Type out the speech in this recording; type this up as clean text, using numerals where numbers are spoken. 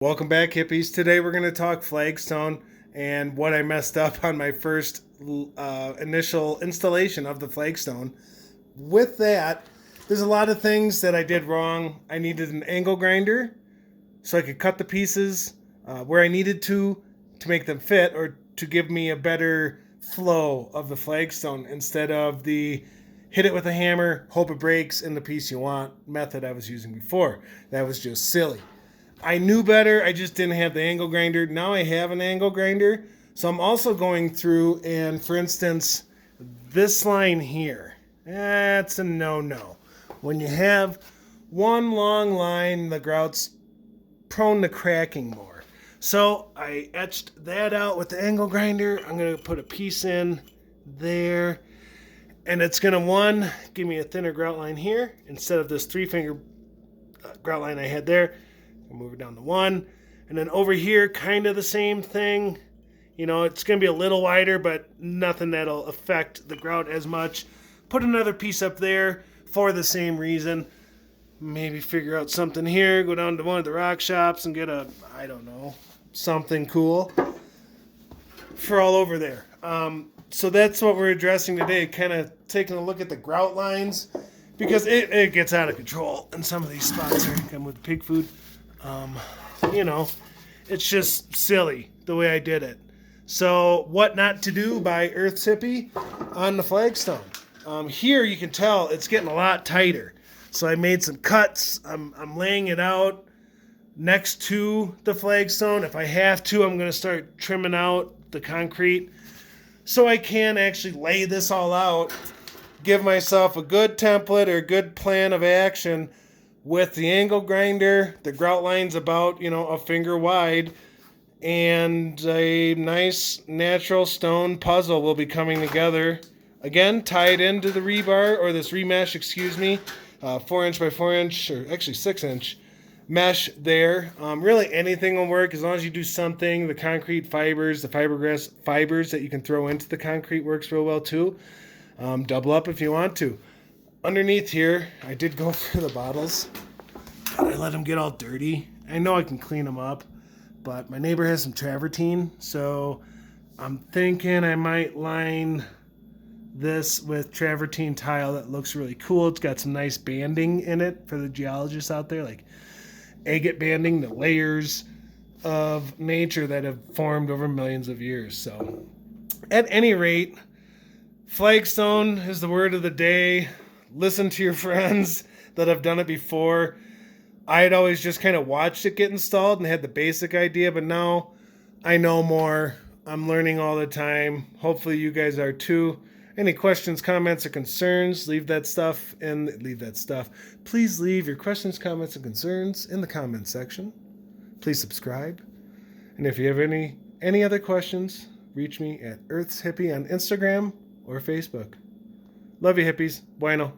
Welcome back, hippies. Today we're going to talk flagstone and what I messed up on my first initial installation of the flagstone. With that, there's a lot of things that I did wrong. I needed an angle grinder so I could cut the pieces where I needed to make them fit or to give me a better flow of the flagstone instead of the hit it with a hammer, hope it breaks in the piece you want method I was using before. That was just silly. I knew better. I just didn't have the angle grinder. Now I have an angle grinder. So I'm also going through and, for instance, this line here, that's a no-no. When you have one long line, the grout's prone to cracking more. So I etched that out with the angle grinder. I'm going to put a piece in there. And it's going to, give me a thinner grout line here instead of this three-finger grout line I had there. I'll move it down to one. And then over here, kind of the same thing. You know, it's going to be a little wider, but nothing that'll affect the grout as much. Put another piece up there for the same reason. Maybe figure out something here. Go down to one of the rock shops and get I don't know, something cool for all over there. So that's what we're addressing today. Kind of taking a look at the grout lines because it gets out of control in some of these spots here. Come with pig food. You know, it's just silly the way I did it. So, What Not to Do by Earthship on the flagstone. Here you can tell it's getting a lot tighter. So I made some cuts. I'm laying it out next to the flagstone. If I have to, I'm going to start trimming out the concrete so I can actually lay this all out, give myself a good template or a good plan of action with the angle grinder. The grout line's about, a finger wide, and a nice natural stone puzzle will be coming together. Again, tied into the rebar, or this remesh, 4" by 4", or actually 6" mesh there. Really anything will work as long as you do something. The concrete fibers, the fiberglass fibers that you can throw into the concrete works real well too. Double up if you want to. Underneath here, I did go for the bottles. I let them get all dirty. I know I can clean them up, but my neighbor has some travertine, so I'm thinking I might line this with travertine tile that looks really cool. It's got some nice banding in it for the geologists out there, like agate banding, the layers of nature that have formed over millions of years. So at any rate, flagstone is the word of the day. Listen to your friends that have done it before. I had always just kind of watched it get installed and had the basic idea, but now I know more. I'm learning all the time. Hopefully you guys are too. Any questions, comments, or concerns, leave that stuff. Please leave your questions, comments, and concerns in the comments section. Please subscribe. And if you have any other questions, reach me at Earthship on Instagram or Facebook. Love you, hippies. Bueno.